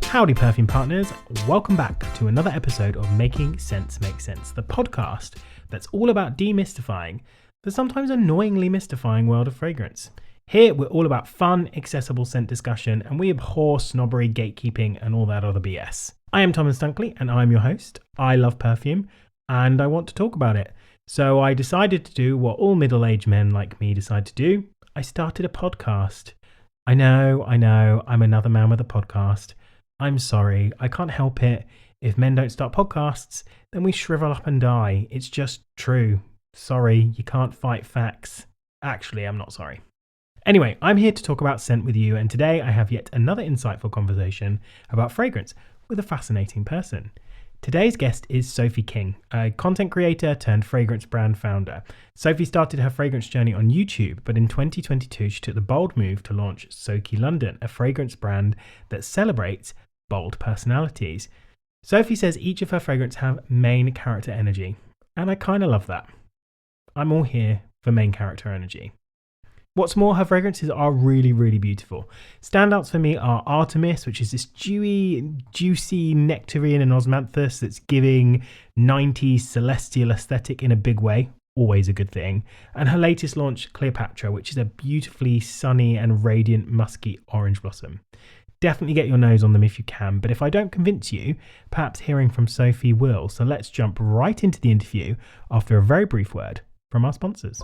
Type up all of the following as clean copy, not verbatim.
Howdy perfume partners, welcome back to another episode of Making Sense Make Sense, the podcast that's all about demystifying the sometimes annoyingly mystifying world of fragrance. Here we're all about fun, accessible scent discussion, and we abhor snobbery, gatekeeping and all that other BS. I am Thomas Dunkley and I'm your host. I love perfume and I want to talk about it. So I decided to do what all middle-aged men like me decide to do. I started a podcast. I know, I'm another man with a podcast. I'm sorry, I can't help it. If men don't start podcasts, then we shrivel up and die. It's just true. Sorry, you can't fight facts. Actually, I'm not sorry. Anyway, I'm here to talk about scent with you, and today I have yet another insightful conversation about fragrance with a fascinating person. Today's guest is Sophie King, a content creator turned fragrance brand founder. Sophie started her fragrance journey on YouTube, but in 2022 she took the bold move to launch SOKI London, a fragrance brand that celebrates bold personalities. Sophie says each of her fragrances have main character energy, and I kind of love that. I'm all here for main character energy. What's more, her fragrances are really, really beautiful. Standouts for me are Artemis, which is this dewy, juicy nectarine and osmanthus that's giving 90s celestial aesthetic in a big way, always a good thing. And her latest launch, Cleopatra, which is a beautifully sunny and radiant musky orange blossom. Definitely get your nose on them if you can, but if I don't convince you, perhaps hearing from Sophie will. So let's jump right into the interview after a very brief word from our sponsors.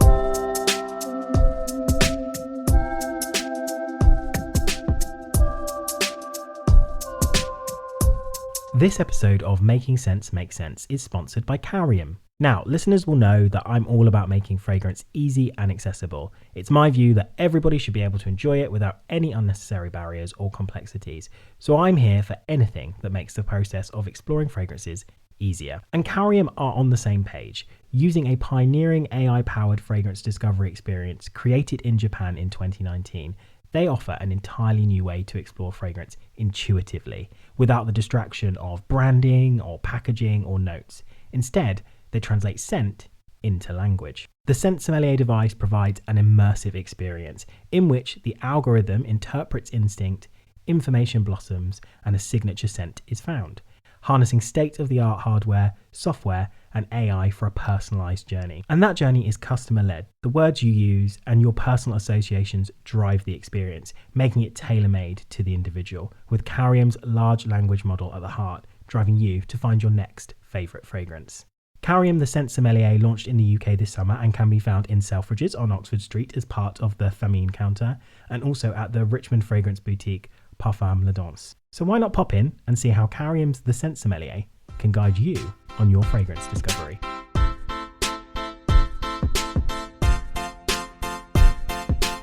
This episode of Making Sense Make Sense is sponsored by Carium. Now, listeners will know that I'm all about making fragrance easy and accessible. It's my view that everybody should be able to enjoy it without any unnecessary barriers or complexities. So I'm here for anything that makes the process of exploring fragrances easier. And Carium are on the same page, using a pioneering AI-powered fragrance discovery experience created in Japan in 2019. They offer an entirely new way to explore fragrance intuitively, without the distraction of branding or packaging or notes. Instead, they translate scent into language. The Scent Sommelier device provides an immersive experience in which the algorithm interprets instinct, information blossoms, and a signature scent is found, harnessing state-of-the-art hardware, software, and AI for a personalized journey. And that journey is customer-led. The words you use and your personal associations drive the experience, making it tailor-made to the individual, with Carium's large language model at the heart, driving you to find your next favorite fragrance. Carium the Scent Sommelier launched in the UK this summer and can be found in Selfridges on Oxford Street as part of the Famine counter, and also at the Richmond fragrance boutique Parfum La Danse. So why not pop in and see how Carium's the Scent Sommelier can guide you on your fragrance discovery.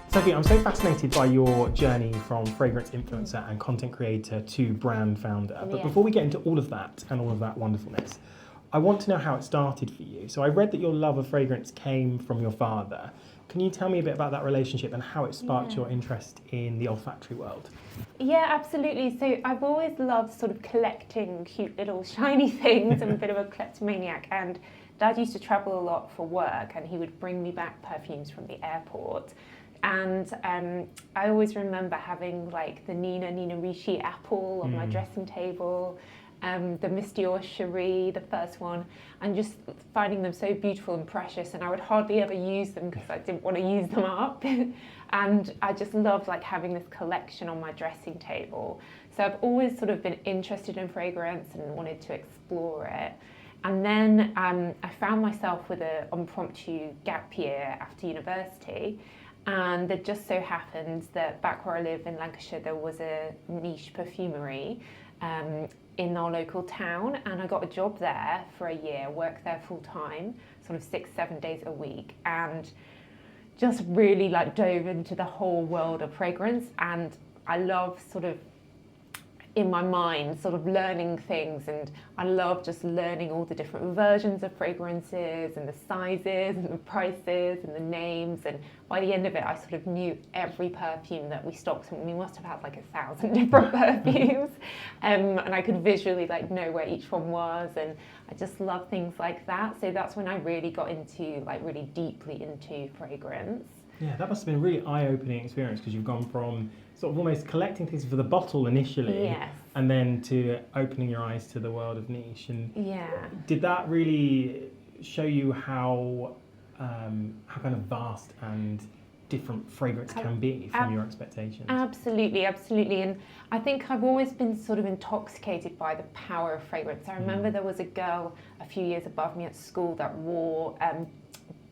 Sophie, I'm so fascinated by your journey from fragrance influencer and content creator to brand founder. But before we get into all of that and all of that wonderfulness, I want to know how it started for you. So I read that your love of fragrance came from your father. Can you tell me a bit about that relationship and how it sparked your interest in the olfactory world? Yeah, absolutely. So I've always loved sort of collecting cute little shiny things. I'm a bit of a kleptomaniac, and Dad used to travel a lot for work and he would bring me back perfumes from the airport. And I always remember having like the Nina Ricci apple on my dressing table, the Monsieur Cherie, the first one, and just finding them so beautiful and precious, and I would hardly ever use them because I didn't want to use them up. And I just loved like having this collection on my dressing table. So I've always sort of been interested in fragrance and wanted to explore it. And then I found myself with an impromptu gap year after university. And it just so happens that back where I live in Lancashire, there was a niche perfumery in our local town, and I got a job there for a year, worked there full time, sort of 6-7 days a week, and just really like dove into the whole world of fragrance. And I love sort of in my mind sort of learning things, and I love just learning all the different versions of fragrances and the sizes and the prices and the names, and by the end of it I sort of knew every perfume that we stocked, and we must have had like 1,000 different perfumes, and I could visually like know where each one was, and I just love things like that. So that's when I really got into like really deeply into fragrance. Yeah, that must have been a really eye-opening experience because you've gone from sort of almost collecting things for the bottle initially, Yes. and then to opening your eyes to the world of niche. And Yeah. did that really show you how kind of vast and different fragrance can be from your expectations? Absolutely, absolutely. And I think I've always been sort of intoxicated by the power of fragrance. I remember there was a girl a few years above me at school that wore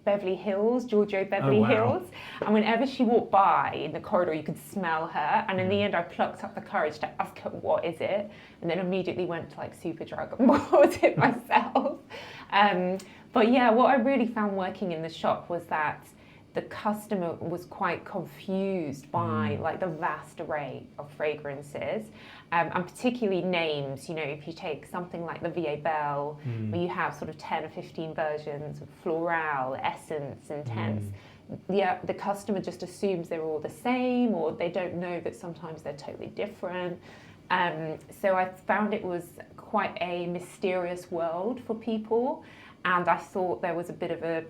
Beverly Hills, Giorgio Beverly Hills. And whenever she walked by in the corridor, you could smell her. And in the end, I plucked up the courage to ask her, what is it? And then immediately went to like Superdrug and bought it myself. But yeah, what I really found working in the shop was that the customer was quite confused by like the vast array of fragrances, and particularly names. You know, if you take something like the VA Belle, where you have sort of 10 or 15 versions of Floral, Essence, Intense, the customer just assumes they're all the same, or they don't know that sometimes they're totally different. So I found it was quite a mysterious world for people, and I thought there was a bit of an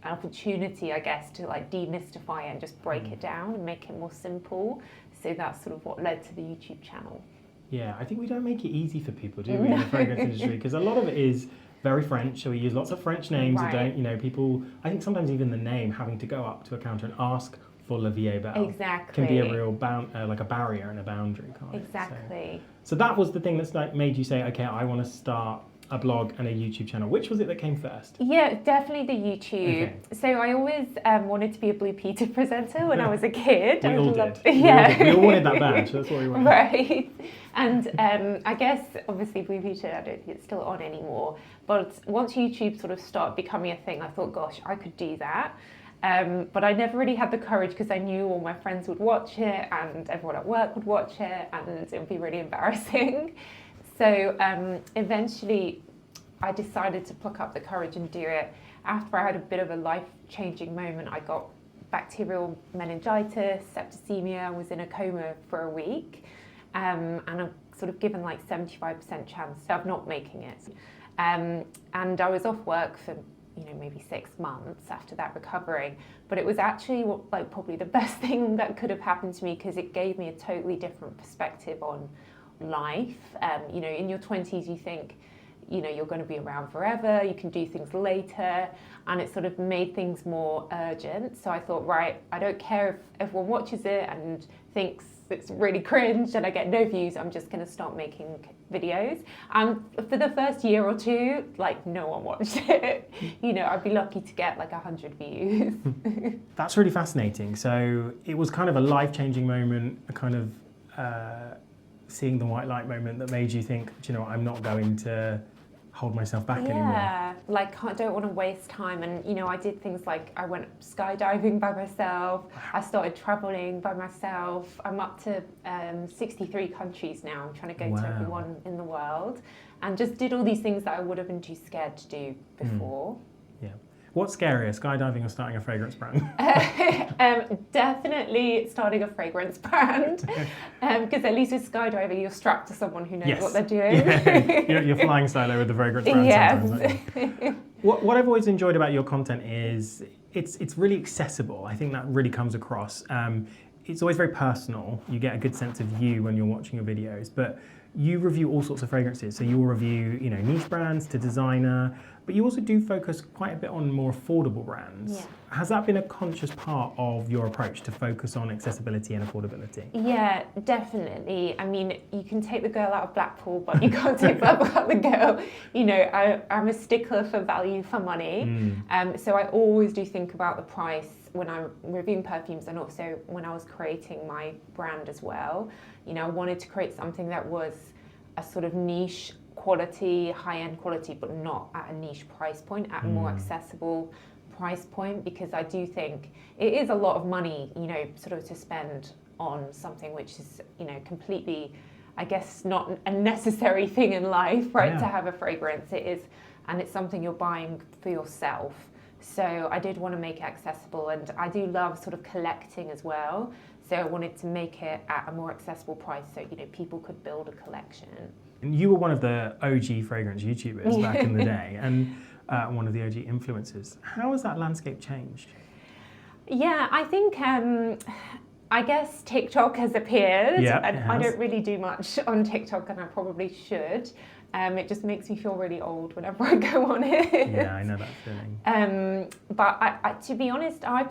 opportunity, I guess, to like demystify it and just break it down and make it more simple. So that's sort of what led to the YouTube channel. Yeah, I think we don't make it easy for people, do we, in the fragrance industry? Because a lot of it is very French, so we use lots of French names that don't, you know, people, I think sometimes even the name, having to go up to a counter and ask for La Vie Belle can be a real like a barrier and a boundary, can't it? Exactly. So that was the thing that's like made you say, okay, I want to start a blog and a YouTube channel. Which was it that came first? Yeah, definitely the YouTube. Okay. So I always wanted to be a Blue Peter presenter when I was a kid. We all did. Yeah. We all wanted that badge, that's what we wanted. Right. And I guess, obviously, Blue Peter, I don't think it's still on anymore. But once YouTube sort of started becoming a thing, I thought, gosh, I could do that. But I never really had the courage because I knew all my friends would watch it and everyone at work would watch it and it would be really embarrassing. So eventually I decided to pluck up the courage and do it. After I had a bit of a life-changing moment, I got bacterial meningitis, septicemia, I was in a coma for a week, and I'm sort of given like 75% chance of not making it. And I was off work for maybe 6 months after that recovering, but it was actually like probably the best thing that could have happened to me because it gave me a totally different perspective on life. In your 20s you think you're going to be around forever, you can do things later, and it sort of made things more urgent. So I thought, right, I don't care if everyone watches it and thinks it's really cringe and I get no views, I'm just going to start making videos. And for the first year or two, like, no one watched it. I'd be lucky to get like 100 views. That's really fascinating. So it was kind of a life-changing moment, a kind of seeing the white light moment that made you think, do you know what, I'm not going to hold myself back anymore. Yeah, like I don't want to waste time. And I did things like I went skydiving by myself, I started traveling by myself. I'm up to 63 countries now. I'm trying to go to everyone in the world, and just did all these things that I would have been too scared to do before. Yeah. What's scarier, skydiving or starting a fragrance brand? Definitely starting a fragrance brand, because at least with skydiving you're strapped to someone who knows what they're doing. Yeah. You're flying solo with the fragrance brand sometimes, aren't you? What I've always enjoyed about your content is it's really accessible. I think that really comes across. It's always very personal. You get a good sense of you when you're watching your videos, but you review all sorts of fragrances. So you'll review, niche brands to designer, but you also do focus quite a bit on more affordable brands. Yeah. Has that been a conscious part of your approach to focus on accessibility and affordability? Yeah, definitely. I mean, you can take the girl out of Blackpool, but you can't take Blackpool out of the girl. I'm a stickler for value for money. So I always do think about the price when I'm reviewing perfumes, and also when I was creating my brand as well. I wanted to create something that was a sort of niche quality, high-end quality, but not at a niche price point, at a more accessible price point, because I do think it is a lot of money, sort of to spend on something which is, completely, I guess, not a necessary thing in life, right? To have a fragrance, it is, and it's something you're buying for yourself. So I did want to make it accessible, and I do love sort of collecting as well. So I wanted to make it at a more accessible price so, people could build a collection. You were one of the OG fragrance YouTubers back in the day, and one of the OG influencers. How has that landscape changed? Yeah, I think I guess TikTok has appeared, Yeah, and it I has. don't really do much on TikTok, and I probably should. It just makes me feel really old whenever I go on it. Yeah, I know that feeling. But I, to be honest, I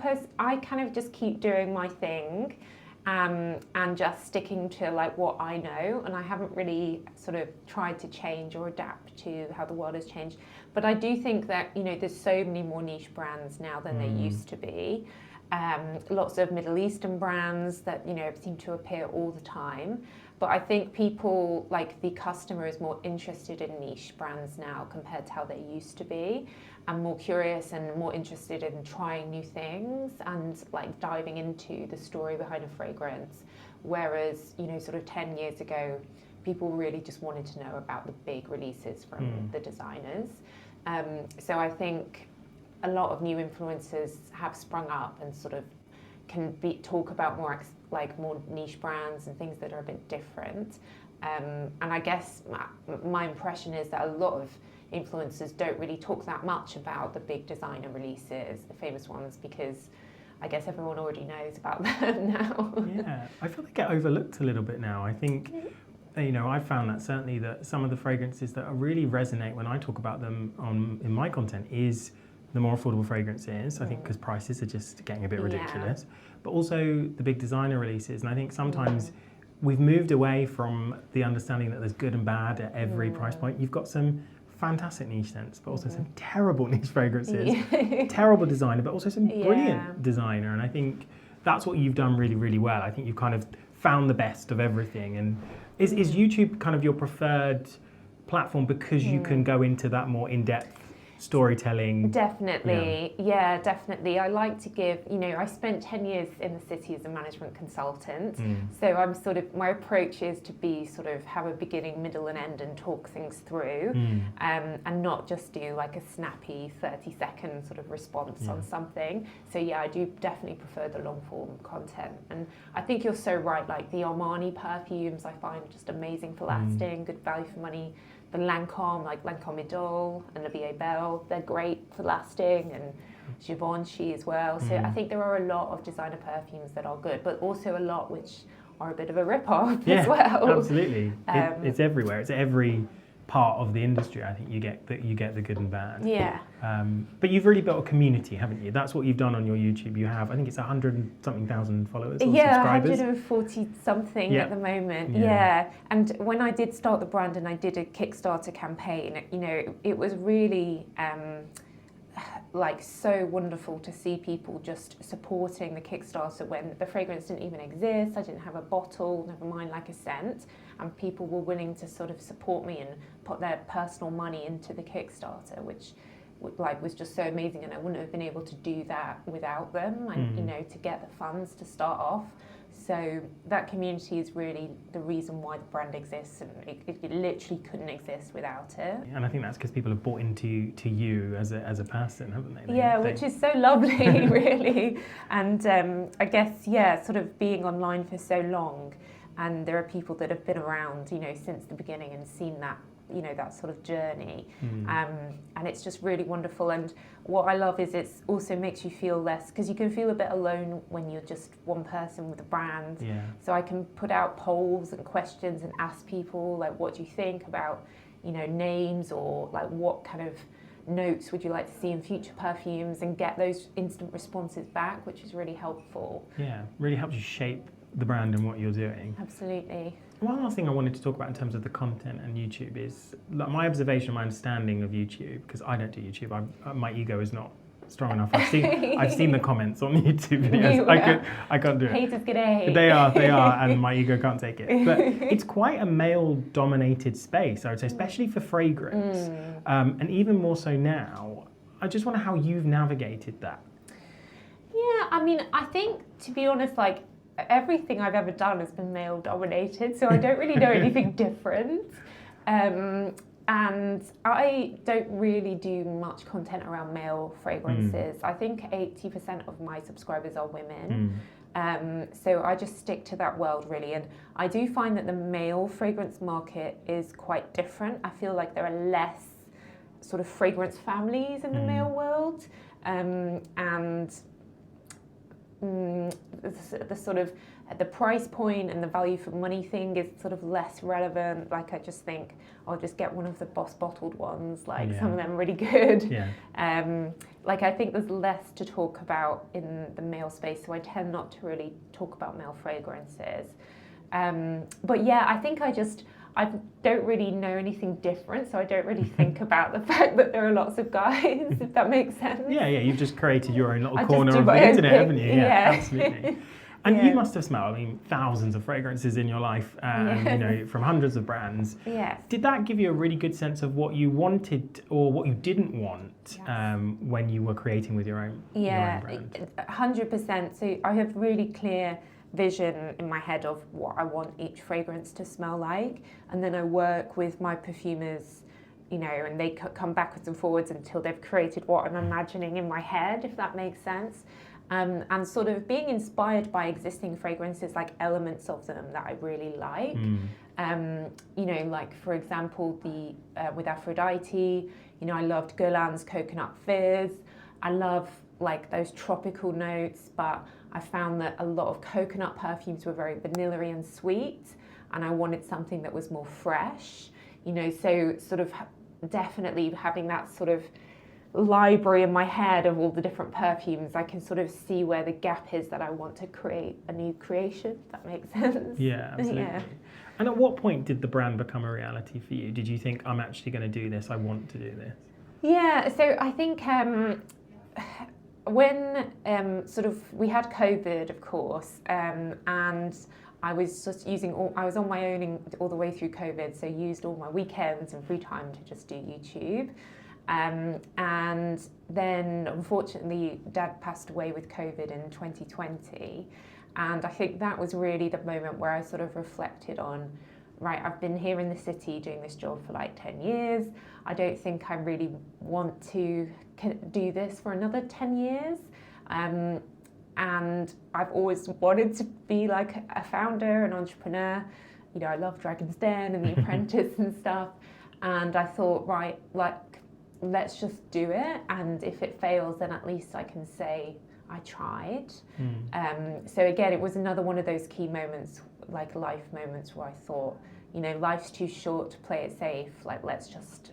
kind of just keep doing my thing, and just sticking to like what I know, and I haven't really sort of tried to change or adapt to how the world has changed. But I do think that, you know, there's so many more niche brands now than there used to be. Lots of Middle Eastern brands that, you know, seem to appear all the time. But I think people, like the customer, is more interested in niche brands now compared to how they used to be, and more curious and more interested in trying new things and like diving into the story behind a fragrance. Whereas, you know, sort of 10 years ago, people really just wanted to know about the big releases from the designers. So I think a lot of new influencers have sprung up and sort of can talk about more more niche brands and things that are a bit different. And I guess my impression is that a lot of influencers don't really talk that much about the big designer releases, the famous ones, because I guess everyone already knows about them now. Yeah, I feel they get overlooked a little bit now. I think, you know, I've found that certainly that some of the fragrances that really resonate when I talk about them in my content is the more affordable fragrances, I think, because prices are just getting a bit ridiculous, but also the big designer releases. And I think sometimes we've moved away from the understanding that there's good and bad at every price point. You've got some fantastic niche scents, but also some terrible niche fragrances, terrible designer, but also some brilliant designer. And I think that's what you've done really, really well. I think you've kind of found the best of everything. And is YouTube kind of your preferred platform because you can go into that more in-depth storytelling? Definitely, yeah, definitely. I like to give, you know, I spent 10 years in the city as a management consultant, so I'm sort of, my approach is to be sort of have a beginning, middle and end and talk things through, and not just do like a snappy 30-second sort of response on something. So yeah, I do definitely prefer the long form content, and I think you're so right, like the Armani perfumes I find just amazing for lasting, good value for money. The Lancôme, like Lancôme Idole and the VA Belle, they're great for lasting, and Givenchy as well. So I think there are a lot of designer perfumes that are good, but also a lot which are a bit of a rip-off as well. Absolutely. It's everywhere. It's every part of the industry. I think you get the good and bad. Yeah. But you've really built a community, haven't you? That's what you've done on your YouTube. You have, I think it's 100-something thousand followers or subscribers. 140 something at the moment. Yeah. And when I did start the brand and I did a Kickstarter campaign, you know, it was really like so wonderful to see people just supporting the Kickstarter when the fragrance didn't even exist. I didn't have a bottle, never mind like a scent, and people were willing to sort of support me and put their personal money into the Kickstarter, which like was just so amazing, and I wouldn't have been able to do that without them, and you know, to get the funds to start off. So that community is really the reason why the brand exists, and it literally couldn't exist without it. And I think that's because people have bought into you as a person, haven't they? Which is so lovely, really. And I guess, sort of being online for so long, and there are people that have been around, you know, since the beginning and seen that, you know, that sort of journey. And it's just really wonderful. And what I love is it also makes you feel less, because you can feel a bit alone when you're just one person with a brand. So I can put out polls and questions and ask people, like, what do you think about, you know, names, or like what kind of notes would you like to see in future perfumes, and get those instant responses back, which is really helpful. Yeah, really helps you shape the brand and what you're doing. Absolutely. One last thing I wanted to talk about in terms of the content and YouTube is like, my observation, my understanding of YouTube, because I don't do YouTube. My ego is not strong enough. I've seen the comments on YouTube videos. I can't do it. Haters get hate. They are, and my ego can't take it. But it's quite a male-dominated space, I would say, especially for fragrance, and even more so now. I just wonder how you've navigated that. Yeah, I mean, I think, to be honest, like, everything I've ever done has been male dominated, so I don't really know anything different. And I don't really do much content around male fragrances. I think 80% of my subscribers are women. So I just stick to that world, really. And I do find that the male fragrance market is quite different. I feel like there are less sort of fragrance families in the male world. And the sort of the price point and the value for money thing is sort of less relevant. Like, I just think I'll just get one of the Boss bottled ones. Like, some of them are really good. Yeah. Like, I think there's less to talk about in the male space, so I tend not to really talk about male fragrances. But yeah, I think I don't really know anything different, so I don't really think about the fact that there are lots of guys, if that makes sense. Yeah, you've just created your own little I corner just of do the my own internet, thing. haven't you? Yeah. Absolutely. And you must have smelled, thousands of fragrances in your life, from hundreds of brands. Yes. Did that give you a really good sense of what you wanted or what you didn't want when you were creating with your own brand? 100%. So I have really clear vision in my head of what I want each fragrance to smell like, and then I work with my perfumers, and they come backwards and forwards until they've created what I'm imagining in my head, if that makes sense. And sort of being inspired by existing fragrances, like elements of them that I really like. Like, for example, with Aphrodite, I loved Guerlain's Coconut Fizz. I love like those tropical notes, but I found that a lot of coconut perfumes were very vanilla-y and sweet, and I wanted something that was more fresh, so sort of definitely having that sort of library in my head of all the different perfumes, I can sort of see where the gap is that I want to create a new creation, if that makes sense. Yeah, absolutely. Yeah. And at what point did the brand become a reality for you? Did you think, I'm actually going to do this, I want to do this? Yeah, so I think when we had COVID, of course, and I was just I was on my own all the way through COVID, so used all my weekends and free time to just do YouTube. And then, unfortunately, Dad passed away with COVID in 2020. And I think that was really the moment where I sort of reflected on, right, I've been here in the city doing this job for like 10 years. I don't think I really want to do this for another 10 years. And I've always wanted to be like a founder, an entrepreneur. I love Dragon's Den and The Apprentice and stuff. And I thought, right, let's just do it, and if it fails, then at least I can say I tried. So again, it was another one of those key moments, like life moments, where I thought, life's too short to play it safe. Like, let's just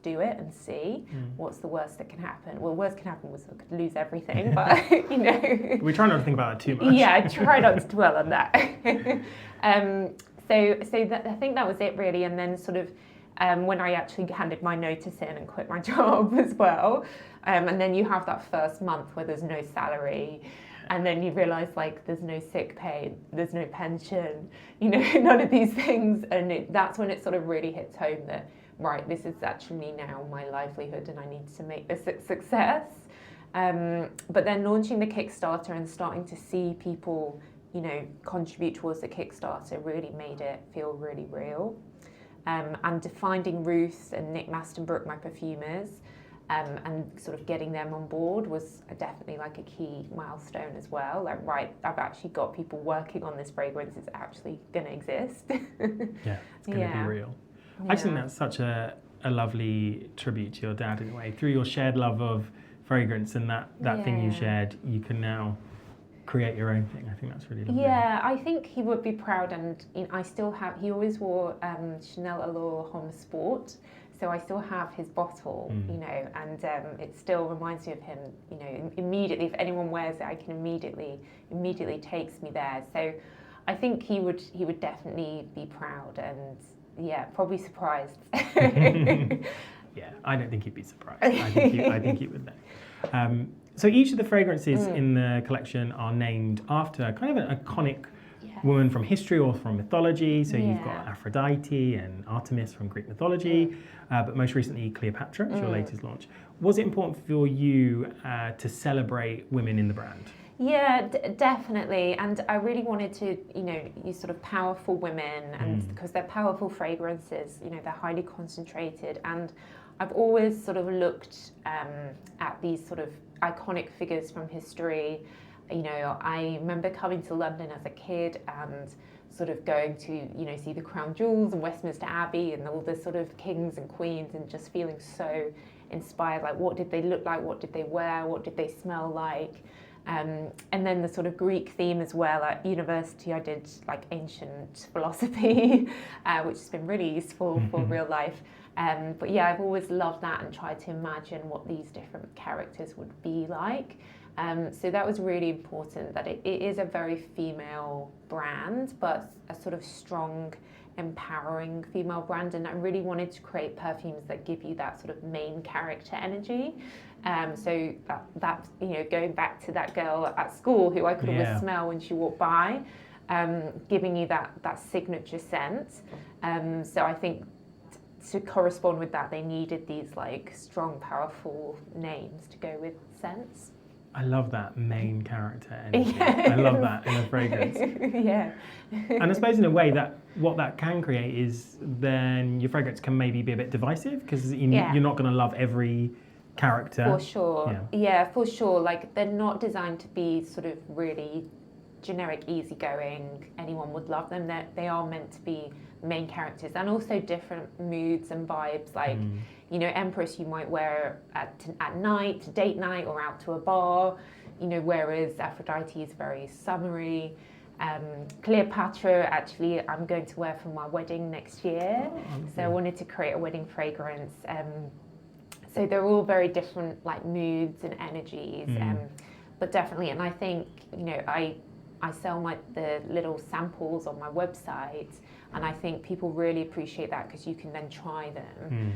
do it and see what's the worst that can happen. Well, worst can happen was I could lose everything, but we try not to think about it too much. Yeah, I try not to dwell on that. So that, I think that was it really, and then sort of. When I actually handed my notice in and quit my job as well. And then you have that first month where there's no salary, and then you realise like there's no sick pay, there's no pension, none of these things. And that's when it sort of really hits home that, right, this is actually now my livelihood and I need to make this a success. But then launching the Kickstarter and starting to see people, contribute towards the Kickstarter really made it feel really real. And finding Ruth and Nick Mastenbrook, my perfumers, and sort of getting them on board was definitely like a key milestone as well. Like, right, I've actually got people working on this fragrance, it's actually going to exist. Yeah, it's going to be real. I just think that's such a lovely tribute to your dad in a way. Through your shared love of fragrance and that thing you shared, you can now create your own thing. I think that's really lovely. Yeah, I think he would be proud, and I still have, he always wore Chanel Allure Homme Sport, so I still have his bottle, and it still reminds me of him, immediately. If anyone wears it, I can immediately takes me there. So I think he would definitely be proud, and probably surprised. Yeah, I don't think he'd be surprised. I think he would know. So each of the fragrances in the collection are named after kind of an iconic woman from history or from mythology. So you've got Aphrodite and Artemis from Greek mythology, but most recently Cleopatra, is your latest launch. Was it important for you to celebrate women in the brand? Yeah, definitely. And I really wanted to, use sort of powerful women, and because they're powerful fragrances, they're highly concentrated. And I've always sort of looked at these sort of iconic figures from history. I remember coming to London as a kid and sort of going to, see the Crown Jewels and Westminster Abbey and all the sort of kings and queens, and just feeling so inspired. Like, what did they look like? What did they wear? What did they smell like? And then the sort of Greek theme as well. At university, I did like ancient philosophy, which has been really useful for real life. But yeah, I've always loved that and tried to imagine what these different characters would be like. So that was really important, that it is a very female brand, but a sort of strong, empowering female brand. And I really wanted to create perfumes that give you that sort of main character energy. So that going back to that girl at school who I could always smell when she walked by, giving you that signature scent. So I think to correspond with that, they needed these like strong, powerful names to go with scents. I love that main character energy. I love that in a fragrance. Yeah. And I suppose in a way that what that can create is then your fragrance can maybe be a bit divisive, because you're not going to love every character. For sure. Yeah, for sure. Like they're not designed to be sort of really generic, easygoing. Anyone would love them. They are meant to be main characters, and also different moods and vibes. Like, Empress you might wear at night, date night, or out to a bar. Whereas Aphrodite is very summery. Cleopatra, actually, I'm going to wear for my wedding next year. So I wanted to create a wedding fragrance. So they're all very different, like moods and energies. But definitely, and I think I sell the little samples on my website, and I think people really appreciate that because you can then try them.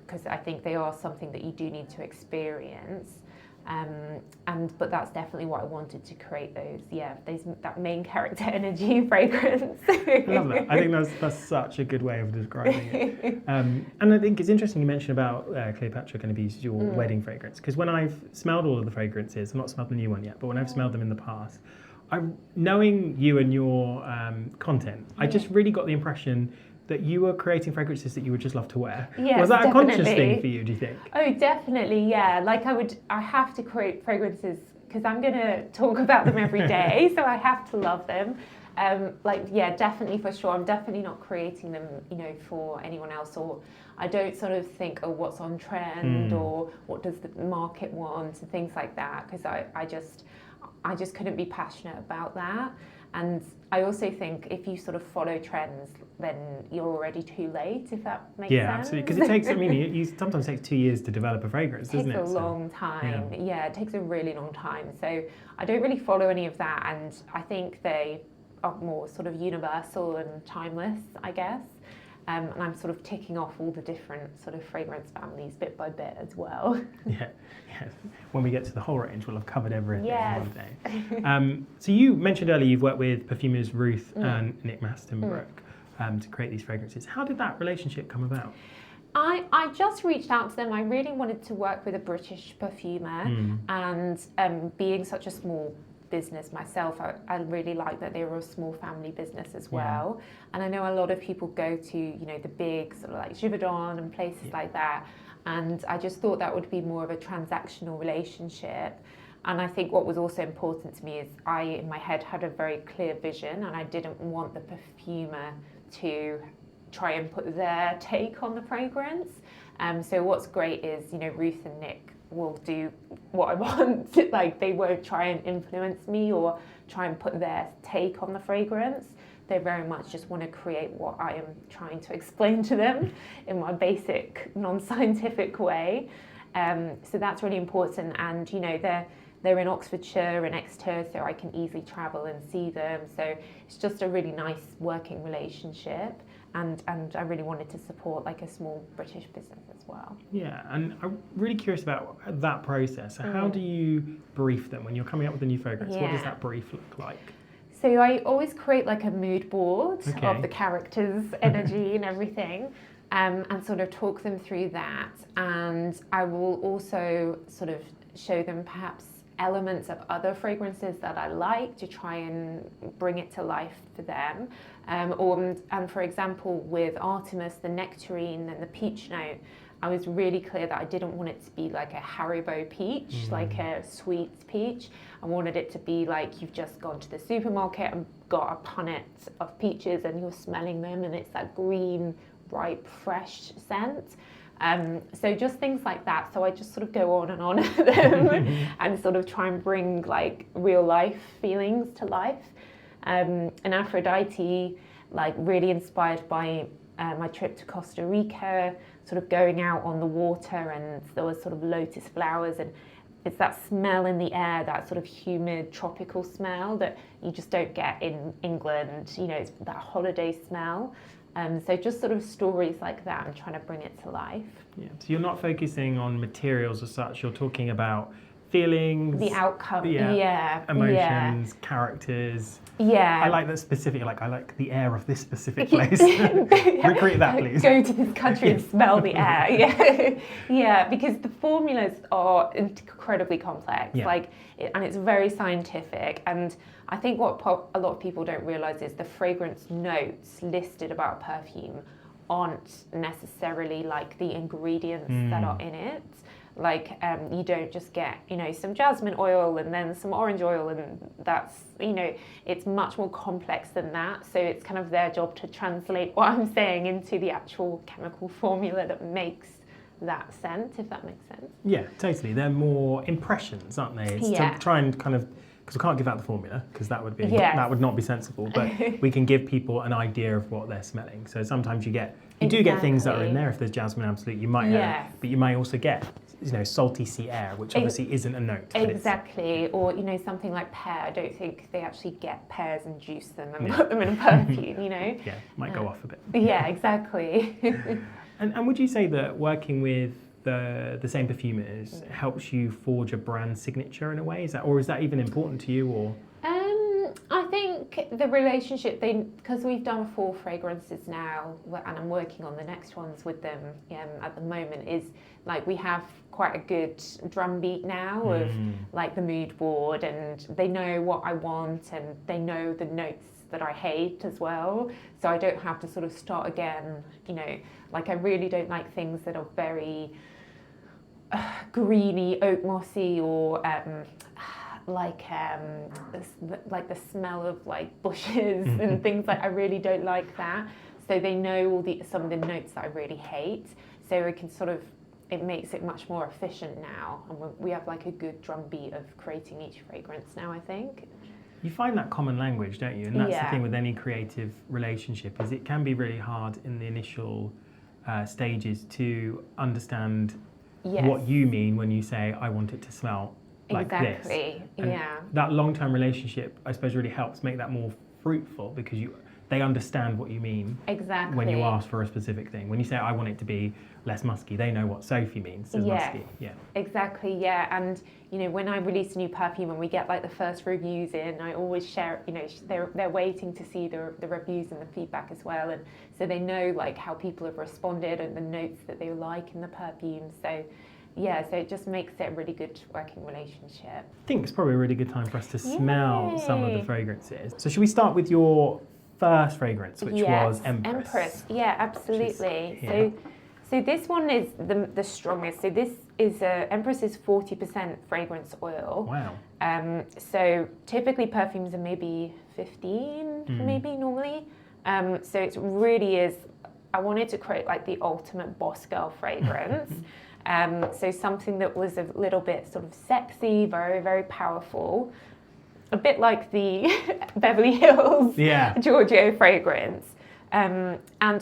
Because I think they are something that you do need to experience. But that's definitely what I wanted to create that main character energy fragrance. I love that. I think that's such a good way of describing it. And I think it's interesting you mentioned about Cleopatra going to be your wedding fragrance, because when I've smelled all of the fragrances, I've not smelled the new one yet, but when I've smelled them in the past, knowing you and your content, I just really got the impression that you were creating fragrances that you would just love to wear. Yes, was that definitely. a conscious thing for you, do you think? Oh, definitely, yeah. Like I have to create fragrances because I'm going to talk about them every day, so I have to love them. Definitely, for sure. I'm definitely not creating them, for anyone else, or I don't sort of think, oh, what's on trend or what does the market want and things like that, because I just couldn't be passionate about that. And I also think if you sort of follow trends, then you're already too late, if that makes sense. Yeah, absolutely. Because it takes, it sometimes takes 2 years to develop a fragrance, doesn't it? It takes a long time. Yeah, it takes a really long time. So I don't really follow any of that. And I think they are more sort of universal and timeless, I guess. And I'm sort of ticking off all the different sort of fragrance families bit by bit as well. Yeah. When we get to the whole range, we'll have covered everything one day. So you mentioned earlier you've worked with perfumers Ruth and Nick Mastenbrook to create these fragrances. How did that relationship come about? I just reached out to them. I really wanted to work with a British perfumer, and being such a small business myself, I really like that they were a small family business as well. And I know a lot of people go to the big sort of like Givaudan and places like that, and I just thought that would be more of a transactional relationship. And I think what was also important to me is I in my head had a very clear vision, and I didn't want the perfumer to try and put their take on the fragrance. So what's great is Ruth and Nick will do what I want. Like, they won't try and influence me or try and put their take on the fragrance. They very much just want to create what I am trying to explain to them in my basic non-scientific way. So that's really important. And they're in Oxfordshire and Exeter, so I can easily travel and see them. So it's just a really nice working relationship. And I really wanted to support like a small British business as well. Yeah, and I'm really curious about that process. So how do you brief them when you're coming up with a new fragrance? What does that brief look like? So I always create like a mood board of the characters, energy and everything, and sort of talk them through that. And I will also sort of show them perhaps elements of other fragrances that I like to try and bring it to life for them. And for example, with Artemis, the nectarine and the peach note, I was really clear that I didn't want it to be like a Haribo peach, like a sweet peach. I wanted it to be like you've just gone to the supermarket and got a punnet of peaches and you're smelling them, and it's that green, ripe, fresh scent. So just things like that. So I just sort of go on at them and sort of try and bring like real life feelings to life. And Aphrodite, like really inspired by my trip to Costa Rica, sort of going out on the water, and there was sort of lotus flowers, and it's that smell in the air, that sort of humid tropical smell that you just don't get in England. You know, it's that holiday smell. So just sort of stories like that, I'm trying to bring it to life. Yeah. So you're not focusing on materials as such. You're talking about feelings, the outcome, emotions, characters. Yeah. I like that specific, like I like the air of this specific place. Recreate that, please. Go to this country and smell the air. Yeah. Yeah, because the formulas are incredibly complex, and it's very scientific. And I think what a lot of people don't realize is the fragrance notes listed about perfume aren't necessarily like the ingredients that are in it. Like you don't just get, you know, some jasmine oil and then some orange oil, and that's, you know, it's much more complex than that. So it's kind of their job to translate what I'm saying into the actual chemical formula that makes that scent, if that makes sense. Yeah, totally. They're more impressions, aren't they? It's to try and kind of, because we can't give out the formula because that would be that would not be sensible, but we can give people an idea of what they're smelling. So sometimes you do get things that are in there. If there's jasmine, absolutely, you might but you might also get, you know, salty sea air, which obviously isn't a note. Exactly, or, you know, something like pear. I don't think they actually get pears and juice them and put them in a perfume, you know? Yeah, might go off a bit. Yeah, exactly. And would you say that working with the same perfumers helps you forge a brand signature in a way? Is that even important to you, or? I think the relationship, because we've done 4 fragrances now, and I'm working on the next ones with them at the moment, is like we have quite a good drumbeat now of like the mood board, and they know what I want, and they know the notes that I hate as well. So I don't have to sort of start again, you know, like I really don't like things that are very greeny, oak mossy, or like the smell of like bushes and things like. I really don't like that. So they know some of the notes that I really hate. So we can sort of, it makes it much more efficient now, and we have like a good drumbeat of creating each fragrance now, I think. You find that common language, don't you? And that's the thing with any creative relationship, is it can be really hard in the initial stages to understand what you mean when you say, I want it to smell like this. And that long-term relationship, I suppose, really helps make that more fruitful, because they understand what you mean when you ask for a specific thing. When you say, I want it to be less musky, they know what Sophie means as musky. Yeah, exactly, yeah. And, you know, when I release a new perfume and we get like the first reviews in, I always share, you know, they're waiting to see the reviews and the feedback as well. And so they know like how people have responded and the notes that they like in the perfume. So yeah, so it just makes it a really good working relationship. I think it's probably a really good time for us to smell some of the fragrances. So should we start with your first fragrance, which was Empress? Yeah, absolutely. So this one is the strongest. So this is Empress is 40% fragrance oil. Wow. So typically perfumes are maybe 15, maybe normally. So it really is. I wanted to create like the ultimate boss girl fragrance. So something that was a little bit sort of sexy, very, very powerful. A bit like the Beverly Hills Giorgio fragrance. And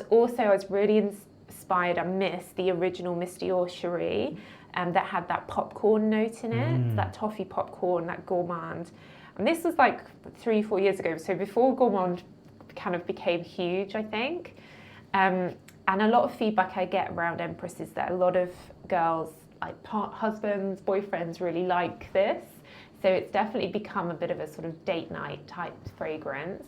also I was really inspired, I missed the original Miss Dior Cherie, that had that popcorn note in it, that toffee popcorn, that gourmand. And this was like 3-4 years ago, so before gourmand kind of became huge, I think. And a lot of feedback I get around Empress is that a lot of girls, like husbands, boyfriends, really like this. So it's definitely become a bit of a sort of date night type fragrance.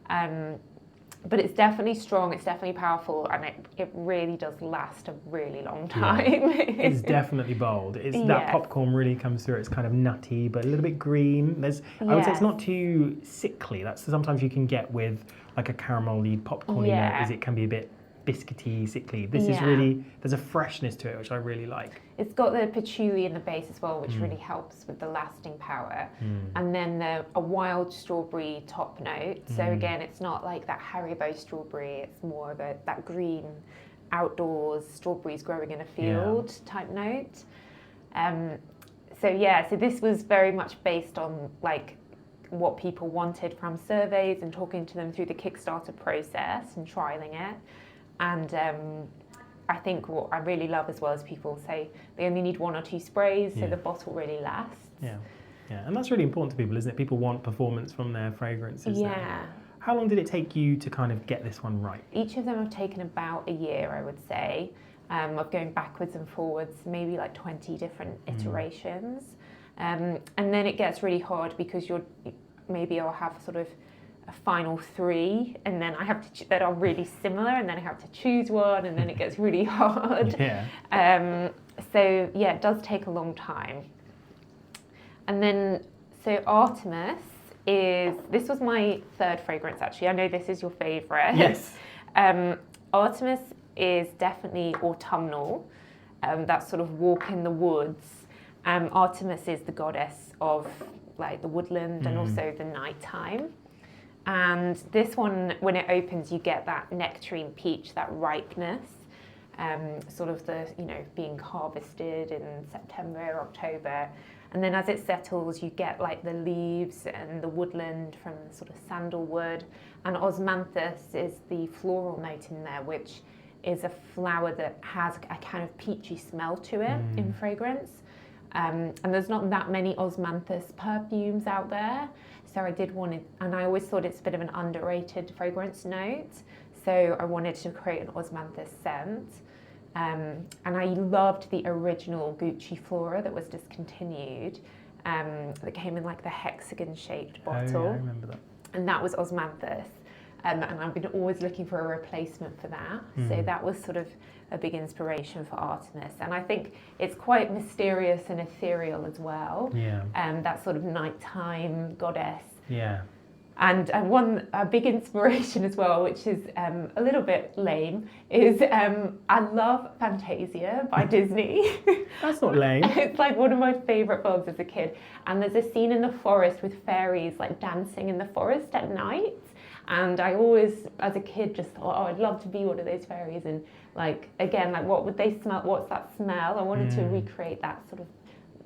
But it's definitely strong, it's definitely powerful, and it really does last a really long time. It's definitely bold. That popcorn really comes through. It's kind of nutty, but a little bit green. I would say it's not too sickly. That's sometimes you can get with like a caramel-y popcorn-y note, is it can be a bit biscuity, sickly. This is really, there's a freshness to it, which I really like. It's got the patchouli in the base as well, which really helps with the lasting power. And then a wild strawberry top note. So again, it's not like that Haribo strawberry, it's more of that green outdoors, strawberries growing in a field type note. So this was very much based on like what people wanted from surveys and talking to them through the Kickstarter process and trialing it. And I think what I really love as well is people say they only need 1 or 2 sprays, so the bottle really lasts. Yeah, and that's really important to people, isn't it? People want performance from their fragrances. Yeah. How long did it take you to kind of get this one right? Each of them have taken about a year, I would say, of going backwards and forwards, maybe like 20 different iterations. And then it gets really hard because maybe I'll have sort of a final 3, and then I have to that are really similar, and then I have to choose one, and then it gets really hard. So it does take a long time. And then, so Artemis this was my 3rd fragrance actually. I know this is your favourite. Yes. Artemis is definitely autumnal. That sort of walk in the woods. Artemis is the goddess of like the woodland and also the nighttime. And this one, when it opens, you get that nectarine peach, that ripeness, sort of the, being harvested in September, October. And then as it settles, you get like the leaves and the woodland from sort of sandalwood. And osmanthus is the floral note in there, which is a flower that has a kind of peachy smell to it in fragrance. And there's not that many osmanthus perfumes out there. So I did want it, and I always thought it's a bit of an underrated fragrance note. So I wanted to create an osmanthus scent. And I loved the original Gucci Flora that was discontinued, that came in like the hexagon-shaped bottle. Oh, yeah, I remember that. And that was osmanthus. And I've been always looking for a replacement for that. So that was sort of a big inspiration for Artemis. And I think it's quite mysterious and ethereal as well. Yeah. That sort of nighttime goddess. Yeah. And a big inspiration as well, which is a little bit lame, is I love Fantasia by Disney. That's not lame. It's like one of my favourite films as a kid. And there's a scene in the forest with fairies like dancing in the forest at night. And I always, as a kid, just thought, oh, I'd love to be one of those fairies. And like, again, like what would they smell? What's that smell? I wanted to recreate that sort of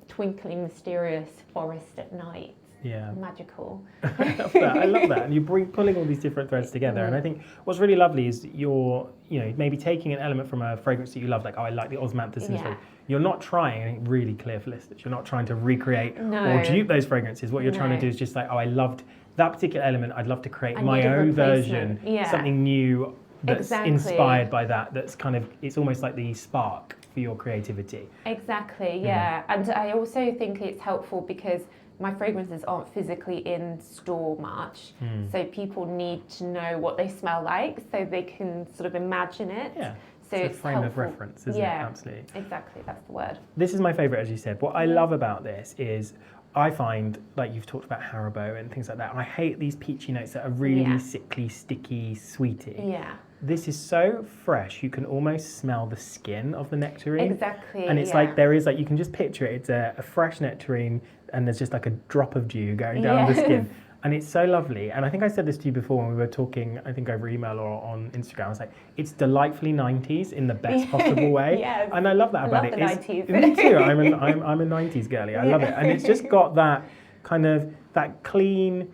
twinkling, mysterious forest at night. Yeah. Magical. I love that. And you're pulling all these different threads together. And I think what's really lovely is you're, maybe taking an element from a fragrance that you love, like, oh, I like the osmanthus in this way. You're not trying, I think, really clear for listeners, you're not trying to recreate or dupe those fragrances. What you're trying to do is just like, oh, I loved that particular element. I'd love to create my own version, something new that's inspired by that. That's kind of, it's almost like the spark for your creativity. Exactly, yeah. And I also think it's helpful because my fragrances aren't physically in store much, so people need to know what they smell like so they can sort of imagine it. Yeah. So it's a frame helpful. of reference, isn't it? Absolutely. Exactly, that's the word. This is my favourite, as you said. What I love about this is I find, like you've talked about Haribo and things like that, I hate these peachy notes that are really sickly, sticky, sweety. Yeah. This is so fresh, you can almost smell the skin of the nectarine. Exactly. And it's like, there is like, you can just picture it, it's a fresh nectarine and there's just like a drop of dew going down the skin. And it's so lovely. And I think I said this to you before when we were talking, I think over email or on Instagram. I was like, it's delightfully 90s in the best possible way. Yes. And I love that about it. The 90s. Me too. I'm a 90s girly. I love it. And it's just got that kind of, that clean,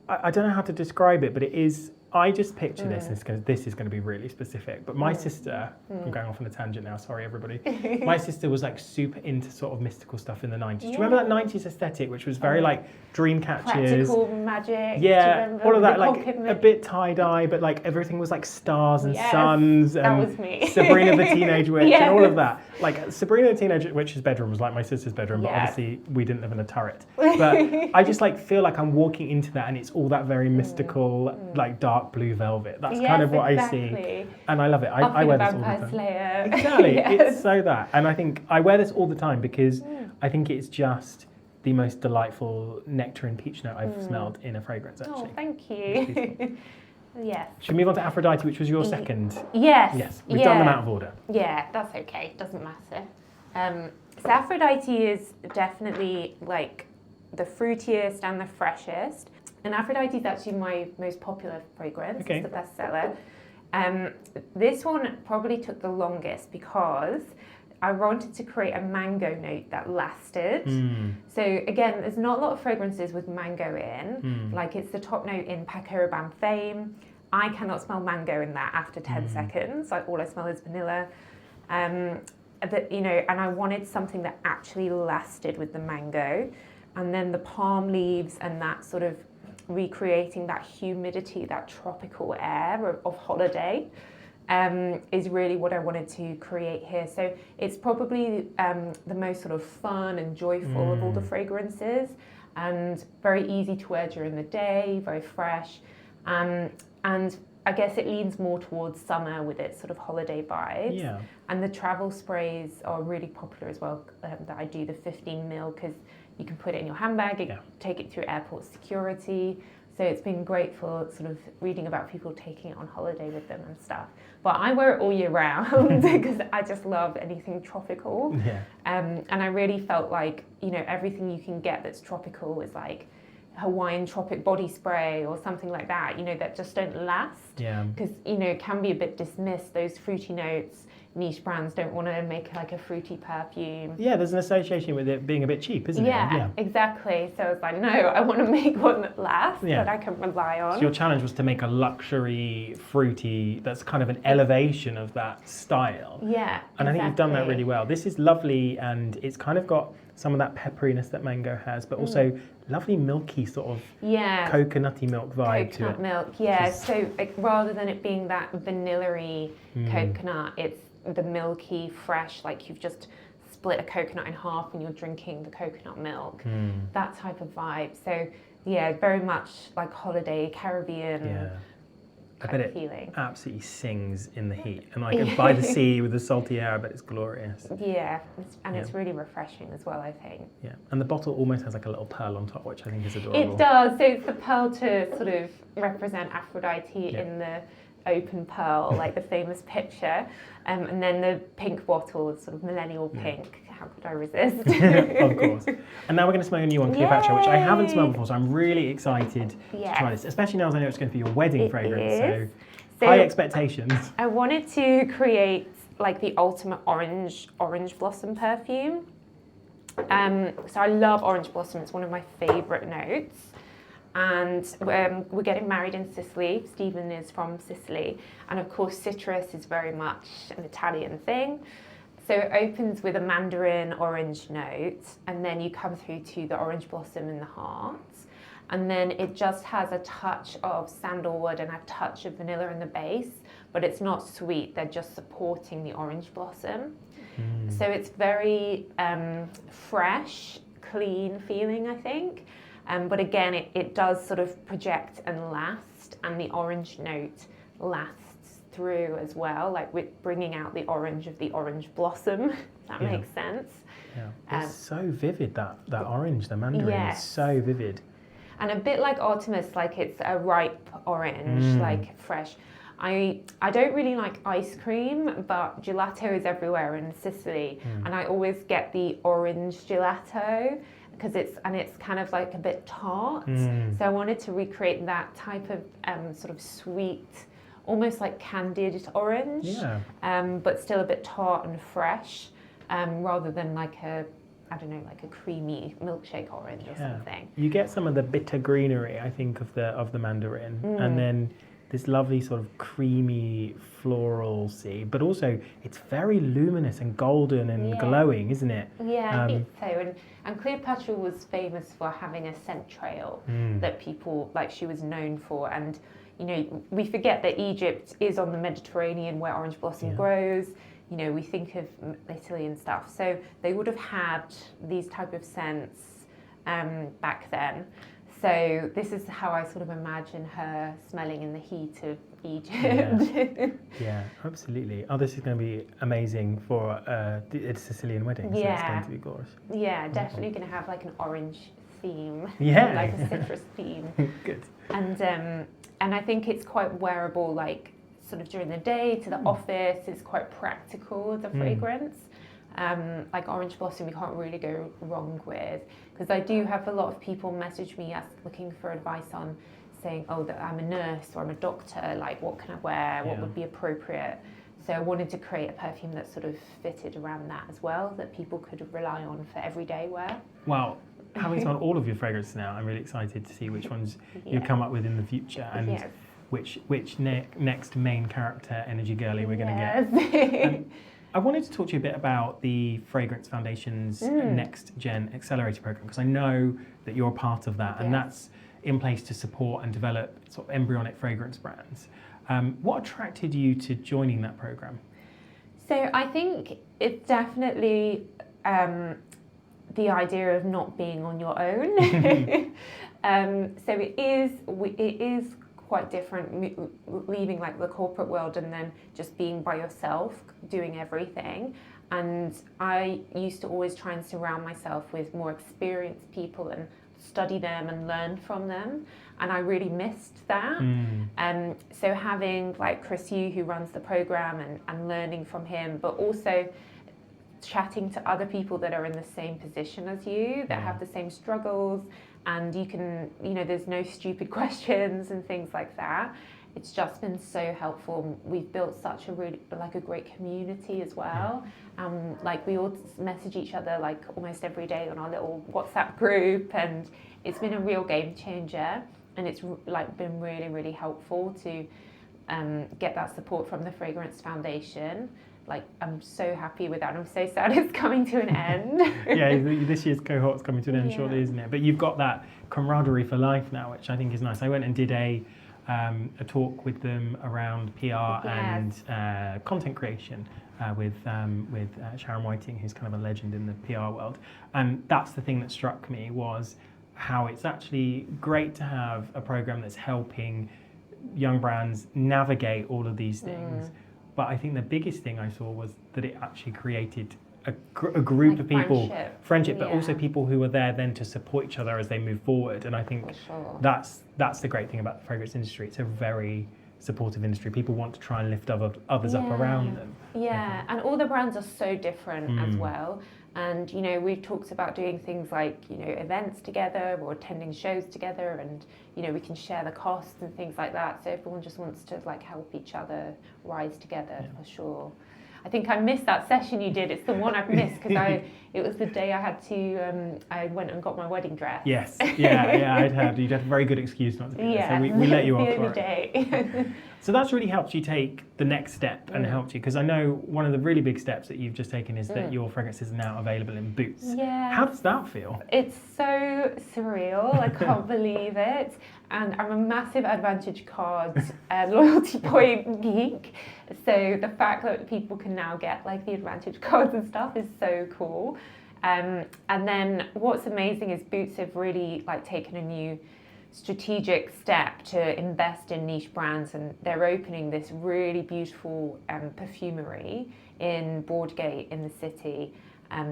I don't know how to describe it, but it is, I just picture this, and this is going to be really specific, but my sister, I'm going off on a tangent now, sorry everybody, my sister was like super into sort of mystical stuff in the 90s. Do you remember that 90s aesthetic, which was very like dream catchers? Practical magic. Yeah, all of that, like a bit tie-dye, but like everything was like stars and suns. And that was me. Sabrina the Teenage Witch and all of that. Like Sabrina the Teenage Witch's bedroom was like my sister's bedroom, but obviously we didn't live in a turret. But I just like feel like I'm walking into that and it's all that very mystical, like dark blue velvet. That's kind of what I see, and I love it. I wear this all the time. Slayer. Exactly, it's so that, and I think I wear this all the time because I think it's just the most delightful nectarine peach note I've smelled in a fragrance. Actually. Oh, thank you. Yes. Should we move on to Aphrodite, which was your second? Yes. Yes. We've done them out of order. Yeah, that's okay. Doesn't matter. So Aphrodite is definitely like the fruitiest and the freshest. And Aphrodite is actually my most popular fragrance. It's the bestseller. This one probably took the longest because I wanted to create a mango note that lasted. So again, there's not a lot of fragrances with mango in. Like it's the top note in Paco Fame. I cannot smell mango in that after 10 seconds. Like all I smell is vanilla. And I wanted something that actually lasted with the mango. And then the palm leaves and that sort of recreating that humidity, that tropical air of holiday. Is really what I wanted to create here. So it's probably the most sort of fun and joyful of all the fragrances, and very easy to wear during the day, very fresh. And I guess it leans more towards summer with its sort of holiday vibes. Yeah. And the travel sprays are really popular as well, that I do the 15 ml, because you can put it in your handbag, take it through airport security. So it's been great for sort of reading about people taking it on holiday with them and stuff. But I wear it all year round because I just love anything tropical. Yeah. And I really felt like, everything you can get that's tropical is like Hawaiian tropic body spray or something like that, that just don't last. Yeah. Because, it can be a bit dismissed, those fruity notes. Niche brands don't want to make like a fruity perfume. Yeah, there's an association with it being a bit cheap, isn't it? Yeah, exactly. So I was like, no, I want to make one that lasts, that I can rely on. So your challenge was to make a luxury fruity that's kind of an elevation of that style. Yeah, and I think you've done that really well. This is lovely, and it's kind of got some of that pepperiness that mango has, but also lovely milky sort of coconutty milk vibe to it. Coconut milk, yeah. So rather than it being that vanilla-y coconut, it's the milky, fresh, like you've just split a coconut in half and you're drinking the coconut milk. That type of vibe. So yeah, very much like holiday Caribbean kind of feeling. Absolutely sings in the heat, and like by the sea with the salty air, but it's glorious. Yeah, it's really refreshing as well, I think. Yeah, and the bottle almost has like a little pearl on top, which I think is adorable. It does. So it's the pearl to sort of represent Aphrodite in the open pearl, like the famous picture, and then the pink bottle, sort of millennial pink. How could I resist? Of course. And now we're going to smell a new one, Cleopatra, which I haven't smelled before, so I'm really excited to try this, especially now as I know it's going to be your wedding fragrance. So high expectations. I wanted to create like the ultimate orange blossom perfume. So I love orange blossom. It's one of my favourite notes. And we're getting married in Sicily. Stephen is from Sicily. And of course, citrus is very much an Italian thing. So it opens with a mandarin orange note, and then you come through to the orange blossom in the heart. And then it just has a touch of sandalwood and a touch of vanilla in the base, but it's not sweet. They're just supporting the orange blossom. So it's very fresh, clean feeling, I think. But again, it does sort of project and last, and the orange note lasts through as well, like with bringing out the orange of the orange blossom, if that makes sense. Yeah, it's so vivid, that orange, the mandarin is so vivid. And a bit like Artemis, like it's a ripe orange, like fresh. I don't really like ice cream, but gelato is everywhere in Sicily, and I always get the orange gelato, because it's kind of like a bit tart. So I wanted to recreate that type of sort of sweet, almost like candied orange, but still a bit tart and fresh, rather than like a creamy milkshake orange or something. You get some of the bitter greenery, I think, of the mandarin, and then this lovely sort of creamy floral sea, but also it's very luminous and golden and glowing, isn't it? Yeah, I think so. And Cleopatra was famous for having a scent trail that people, like, she was known for. And, we forget that Egypt is on the Mediterranean where orange blossom grows. We think of Italy and stuff. So they would have had these type of scents back then. So this is how I sort of imagine her smelling in the heat of Egypt. Yeah, absolutely. Oh, this is going to be amazing for a Sicilian wedding. So it's going to be gorgeous. Yeah, definitely going to have like an orange theme. Yeah. Like a citrus theme. Good. And I think it's quite wearable, like sort of during the day to the office. It's quite practical, the fragrance. Like orange blossom, you can't really go wrong with, because I do have a lot of people message me looking for advice on saying, oh, that I'm a nurse or I'm a doctor, like what can I wear, what would be appropriate. So I wanted to create a perfume that sort of fitted around that as well, that people could rely on for everyday wear. Well, having smelled all of your fragrances now, I'm really excited to see which ones you come up with in the future, and which next main character energy girly we're going to get. I wanted to talk to you a bit about the Fragrance Foundation's Next Gen Accelerator program, because I know that you're a part of that, and that's in place to support and develop sort of embryonic fragrance brands. What attracted you to joining that program? So I think it's definitely the idea of not being on your own. So it is quite different, leaving like the corporate world and then just being by yourself, doing everything. And I used to always try and surround myself with more experienced people and study them and learn from them. And I really missed that. So having like Chris Yu, who runs the program, and learning from him, but also chatting to other people that are in the same position as you, that have the same struggles, and you can, there's no stupid questions and things like that. It's just been so helpful. We've built such a really a great community as well. Like we all message each other like almost every day on our little WhatsApp group, and it's been a real game changer. And it's like been really, really helpful to get that support from the Fragrance Foundation. Like, I'm so happy with that. I'm so sad it's coming to an end. Yeah, this year's cohort's coming to an end shortly, isn't it? But you've got that camaraderie for life now, which I think is nice. I went and did a talk with them around PR and content creation with Sharon Whiting, who's kind of a legend in the PR world. And that's the thing that struck me, was how it's actually great to have a program that's helping young brands navigate all of these things. But I think the biggest thing I saw was that it actually created a group of people, friendship, but also people who are there then to support each other as they move forward. And I think that's the great thing about the fragrance industry. It's a very supportive industry. People want to try and lift others up around them. Yeah, and all the brands are so different as well. And, we've talked about doing things like, events together or attending shows together, and, we can share the costs and things like that. So everyone just wants to like help each other rise together for sure. I think I missed that session you did. It's the one I've missed because it was the day I had to, I went and got my wedding dress. Yes, yeah, you'd had a very good excuse not to be there, so we let you off for it. So that's really helped you take the next step and helped you, because I know one of the really big steps that you've just taken is that your fragrances are now available in Boots. Yeah. How does that feel? It's so surreal. I can't believe it. And I'm a massive Advantage Card loyalty point geek. So the fact that people can now get like the Advantage cards and stuff is so cool. And then what's amazing is Boots have really like taken a new strategic step to invest in niche brands, and they're opening this really beautiful perfumery in Broadgate in the city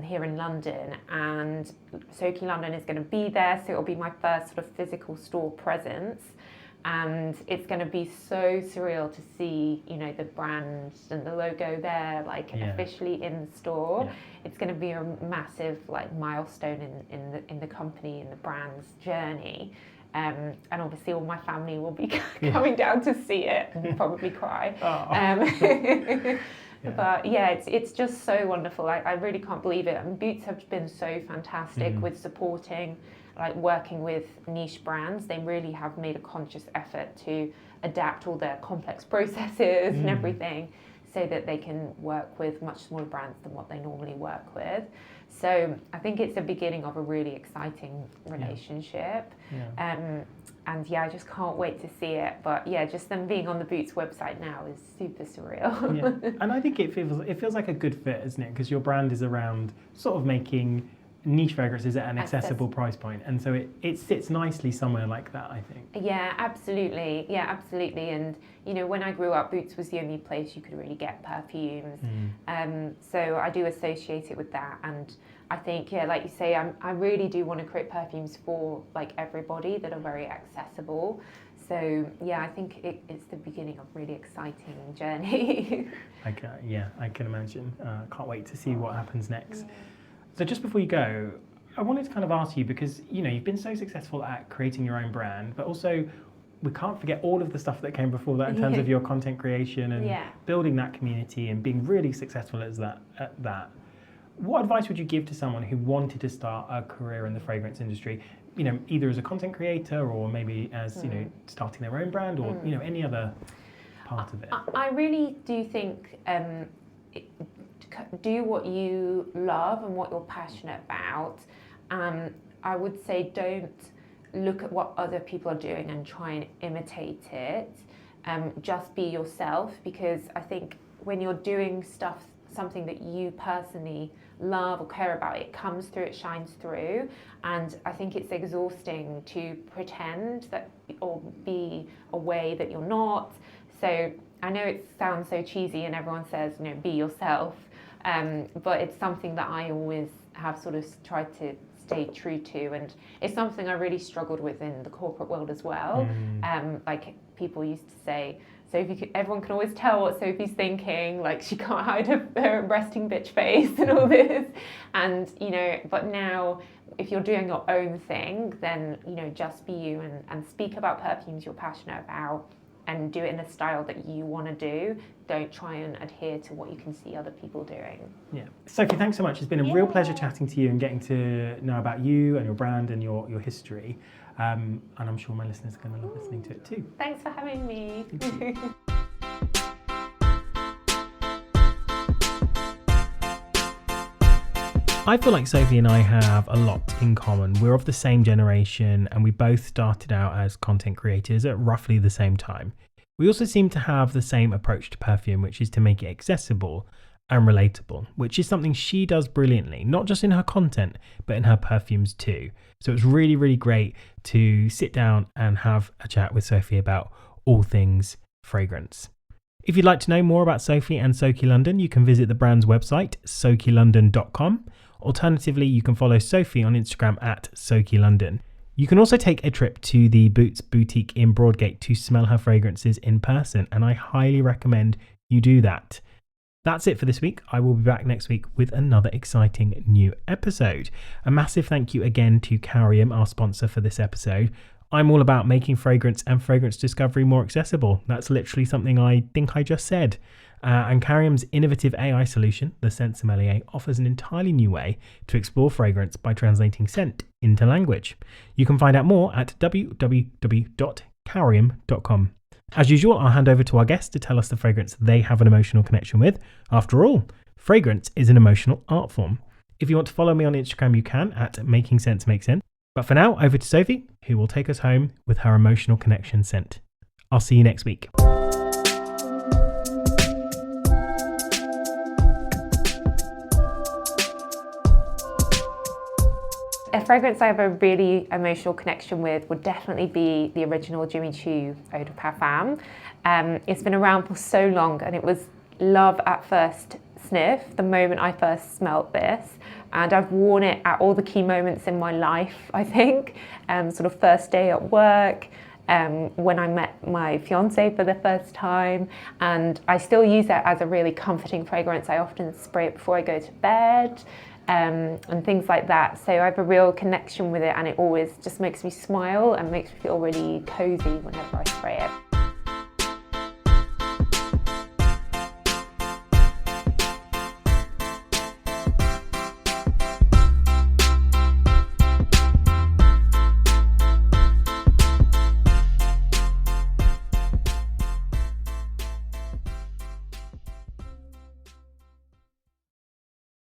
here in London, and SOKI London is going to be there, so it'll be my first sort of physical store presence, and it's going to be so surreal to see the brand and the logo there officially in the store. It's going to be a massive like milestone in the company, in the brand's journey. And obviously all my family will be coming down to see it and probably cry. But it's just so wonderful. I really can't believe it. And Boots have been so fantastic with supporting, like working with niche brands. They really have made a conscious effort to adapt all their complex processes and everything, so that they can work with much smaller brands than what they normally work with. So I think it's the beginning of a really exciting relationship. And I just can't wait to see it. But just them being on the Boots website now is super surreal. And I think it feels like a good fit, isn't it? Because your brand is around sort of making niche fragrances at an accessible price point, and so it sits nicely somewhere like that, I think. Yeah, absolutely. And when I grew up, Boots was the only place you could really get perfumes. So I do associate it with that, and I think like you say, I really do want to create perfumes for like everybody that are very accessible. So I think it's the beginning of a really exciting journey. I can imagine. Can't wait to see what happens next. So just before you go, I wanted to kind of ask you, because you've been so successful at creating your own brand, but also we can't forget all of the stuff that came before that in terms of your content creation and building that community and being really successful at that. What advice would you give to someone who wanted to start a career in the fragrance industry, you know, either as a content creator or maybe as, you know, starting their own brand or, you know, any other part of it? I really do think do what you love and what you're passionate about. I would say don't look at what other people are doing and try and imitate it. Just be yourself, because I think when you're doing something that you personally love or care about, it comes through, it shines through. And I think it's exhausting to pretend that or be a way that you're not. So I know it sounds so cheesy and everyone says, you know, be yourself, but it's something that I always have sort of tried to stay true to, and it's something I really struggled with in the corporate world as well. Like people used to say, Sophie, everyone can always tell what Sophie's thinking, like she can't hide her resting bitch face and all this. And, you know, but now if you're doing your own thing, then, you know, just be you and speak about perfumes you're passionate about and do it in a style that you want to do. Don't try and adhere to what you can see other people doing. Yeah. Sophie, thanks so much. It's been a real pleasure chatting to you and getting to know about you and your brand and your history. And I'm sure my listeners are going to love listening to it too. Thanks for having me. I feel like Sophie and I have a lot in common. We're of the same generation and we both started out as content creators at roughly the same time. We also seem to have the same approach to perfume, which is to make it accessible and relatable, which is something she does brilliantly, not just in her content, but in her perfumes too. So it's really, really great to sit down and have a chat with Sophie about all things fragrance. If you'd like to know more about Sophie and SOKI London, you can visit the brand's website, sokilondon.com. Alternatively, you can follow Sophie on Instagram at SOKI London. You can also take a trip to the Boots boutique in Broadgate to smell her fragrances in person, and I highly recommend you do that. That's it for this week. I will be back next week with another exciting new episode. A massive thank you again to Parfum, our sponsor for this episode. I'm all about making fragrance and fragrance discovery more accessible. That's literally something I think I just said. And Parfum's innovative AI solution, the Scent Sommelier, offers an entirely new way to explore fragrance by translating scent into language. You can find out more at www.parfum.com. As usual, I'll hand over to our guest to tell us the fragrance they have an emotional connection with. After all, fragrance is an emotional art form. If you want to follow me on Instagram, you can at Making Sense Make Sense. But for now, over to Sophie, who will take us home with her emotional connection scent. I'll see you next week. A fragrance I have a really emotional connection with would definitely be the original Jimmy Choo Eau de Parfum. It's been around for so long, and it was love at first sniff the moment I first smelt this. And I've worn it at all the key moments in my life, I think. Sort of first day at work, when I met my fiance for the first time, and I still use it as a really comforting fragrance. I often spray it before I go to bed. And things like that. So I have a real connection with it, and it always just makes me smile and makes me feel really cozy whenever I spray it.